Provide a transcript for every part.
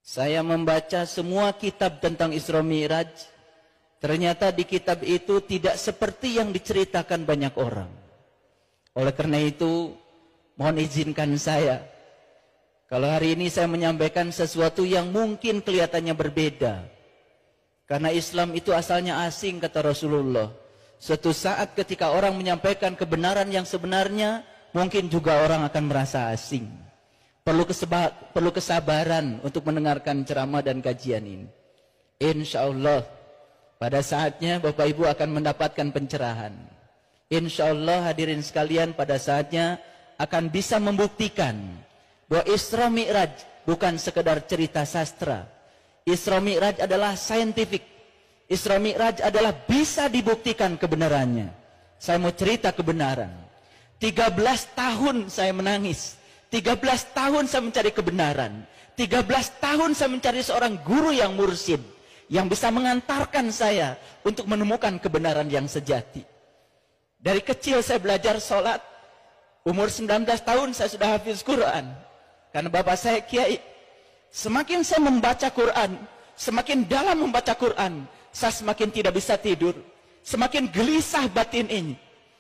Saya membaca semua kitab tentang Isra Mi'raj. Ternyata di kitab itu tidak seperti yang diceritakan banyak orang. Oleh karena itu, mohon izinkan saya, kalau hari ini saya menyampaikan sesuatu yang mungkin kelihatannya berbeda. Karena Islam itu asalnya asing, kata Rasulullah. Suatu saat ketika orang menyampaikan kebenaran yang sebenarnya, mungkin juga orang akan merasa asing. Perlu kesabaran untuk mendengarkan ceramah dan kajian ini. Insya Allah, pada saatnya Bapak Ibu akan mendapatkan pencerahan. Insya Allah hadirin sekalian, pada saatnya akan bisa membuktikan bahwa Isra Mi'raj bukan sekedar cerita sastra. Isra Mi'raj adalah scientific. Isra Mi'raj adalah bisa dibuktikan kebenarannya. Saya mau cerita kebenaran. 13 tahun saya menangis. 13 tahun saya mencari kebenaran. 13 tahun saya mencari seorang guru yang mursyid, yang bisa mengantarkan saya untuk menemukan kebenaran yang sejati. Dari kecil saya belajar sholat. Umur 19 tahun saya sudah hafiz Quran. Karena bapak saya kiai. Semakin saya membaca Quran, semakin dalam membaca Quran, saya semakin tidak bisa tidur. Semakin gelisah batin ini.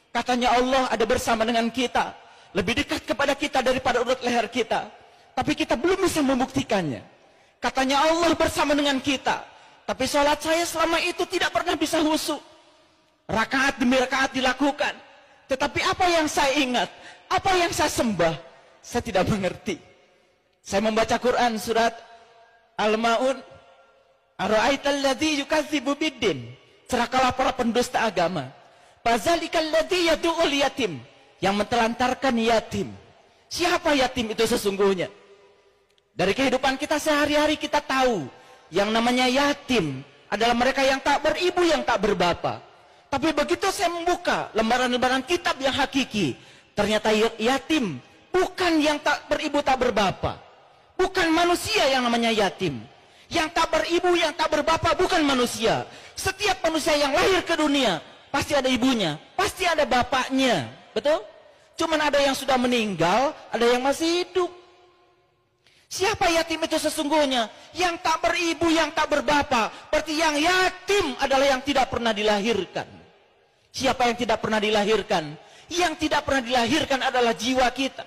Katanya Allah ada bersama dengan kita, lebih dekat kepada kita daripada urut leher kita. Tapi kita belum bisa membuktikannya. Katanya Allah bersama dengan kita, tapi sholat saya selama itu tidak pernah bisa khusyuk. Rakaat demi rakaat dilakukan, tetapi apa yang saya ingat, apa yang saya sembah, saya tidak mengerti. Saya membaca Quran surat Al-Ma'un, Ara'aital ladzi yukadzibu biddin, celakalah para pendusta agama. Fazalikal ladzi yad'ul yatim, yang mentelantarkan yatim. Siapa yatim itu sesungguhnya? Dari kehidupan kita sehari-hari kita tahu, yang namanya yatim adalah mereka yang tak beribu, yang tak berbapa. Tapi begitu saya membuka lembaran-lembaran kitab yang hakiki, ternyata yatim bukan yang tak beribu, tak berbapa. Bukan manusia yang namanya yatim. Yang tak beribu, yang tak berbapa bukan manusia. Setiap manusia yang lahir ke dunia pasti ada ibunya, pasti ada bapaknya. Betul? Cuman ada yang sudah meninggal, ada yang masih hidup. Siapa yatim itu sesungguhnya? Yang tak beribu, yang tak berbapa. Berarti yang yatim adalah yang tidak pernah dilahirkan. Siapa yang tidak pernah dilahirkan? Yang tidak pernah dilahirkan adalah jiwa kita.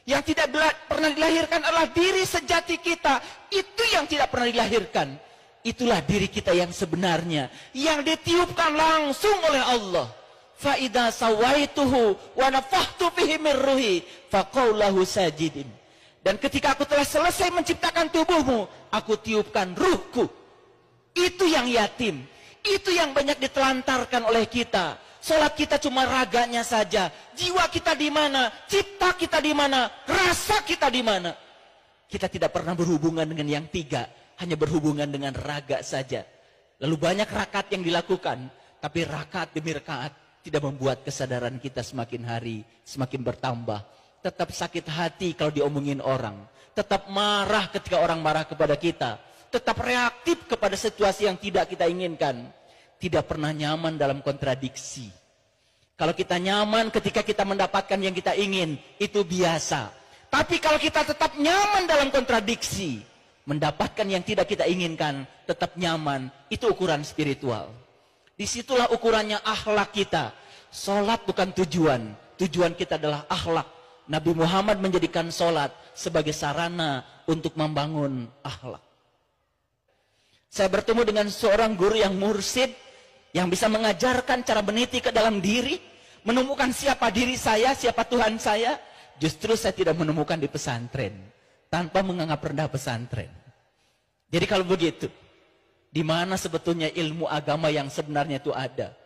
Yang tidak pernah dilahirkan adalah diri sejati kita. Itu yang tidak pernah dilahirkan. Itulah diri kita yang sebenarnya, yang ditiupkan langsung oleh Allah. Fa idza sawaituhu wa nafakhtu fihi min ruhi faqul lahu sajidin. Dan ketika aku telah selesai menciptakan tubuhmu, aku tiupkan ruhku. Itu yang yatim. Itu yang banyak ditelantarkan oleh kita. Salat kita cuma raganya saja. Jiwa kita di mana? Cipta kita di mana? Rasa kita di mana? Kita tidak pernah berhubungan dengan yang tiga. Hanya berhubungan dengan raga saja. Lalu banyak rakaat yang dilakukan. Tapi rakaat demi rakaat tidak membuat kesadaran kita semakin hari semakin bertambah. Tetap sakit hati kalau diomongin orang. Tetap marah ketika orang marah kepada kita. Tetap reaktif kepada situasi yang tidak kita inginkan. Tidak pernah nyaman dalam kontradiksi. Kalau kita nyaman ketika kita mendapatkan yang kita ingin, itu biasa. Tapi kalau kita tetap nyaman dalam kontradiksi, mendapatkan yang tidak kita inginkan, tetap nyaman, itu ukuran spiritual. Disitulah ukurannya akhlak kita. Salat bukan tujuan. Tujuan kita adalah akhlak. Nabi Muhammad menjadikan salat sebagai sarana untuk membangun akhlak. Saya bertemu dengan seorang guru yang mursyid, yang bisa mengajarkan cara meniti ke dalam diri, menemukan siapa diri saya, siapa Tuhan saya. Justru saya tidak menemukan di pesantren, tanpa menganggap rendah pesantren. Jadi kalau begitu, di mana sebetulnya ilmu agama yang sebenarnya itu ada?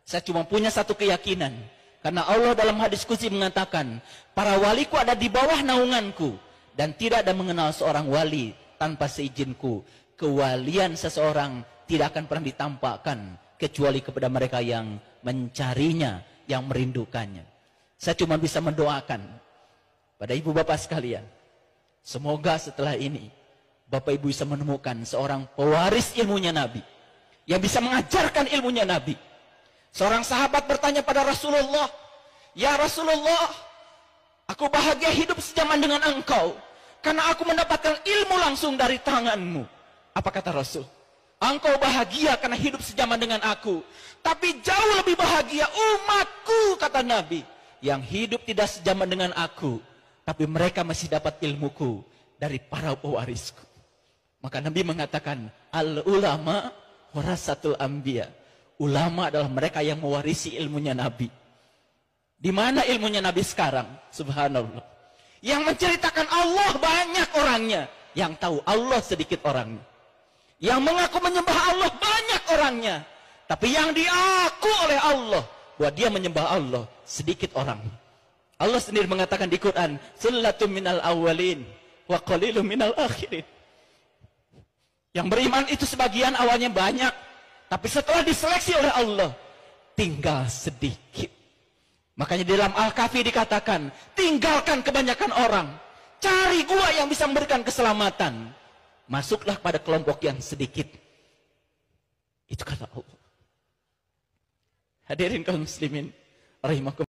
Saya cuma punya satu keyakinan. Karena Allah dalam hadis qudsi mengatakan, para waliku ada di bawah naunganku, dan tidak ada mengenal seorang wali tanpa seizinku. Kewalian seseorang tidak akan pernah ditampakkan kecuali kepada mereka yang mencarinya, yang merindukannya. Saya cuma bisa mendoakan pada ibu bapak sekalian, semoga setelah ini bapak ibu bisa menemukan seorang pewaris ilmunya Nabi, yang bisa mengajarkan ilmunya Nabi. Seorang sahabat bertanya pada Rasulullah, "Ya Rasulullah, aku bahagia hidup sejaman dengan engkau. karena aku mendapatkan ilmu langsung dari tanganmu. Apa kata Rasul? Engkau bahagia karena hidup sejaman dengan aku. Tapi jauh lebih bahagia umatku, kata Nabi, yang hidup tidak sejaman dengan aku, tapi mereka masih dapat ilmuku dari para pewarisku. Maka Nabi mengatakan, al-ulama warasatul anbiya. Ulama adalah mereka yang mewarisi ilmunya Nabi. Di mana ilmunya Nabi sekarang? Subhanallah. Yang menceritakan Allah banyak orangnya, yang tahu Allah sedikit orangnya. Yang mengaku menyembah Allah banyak orangnya, tapi yang diaku oleh Allah bahwa dia menyembah Allah sedikit orang. Allah sendiri mengatakan di Quran, "Sullatum minal awwalin wa qalilum minal akhirin." Yang beriman itu sebagian awalnya banyak, tapi setelah diseleksi oleh Allah tinggal sedikit. Makanya di dalam Al-Kahfi dikatakan, tinggalkan kebanyakan orang, cari gua yang bisa memberikan keselamatan. Masuklah pada kelompok yang sedikit. Itu kata Allah. Hadirin kaum muslimin rahimakumullah.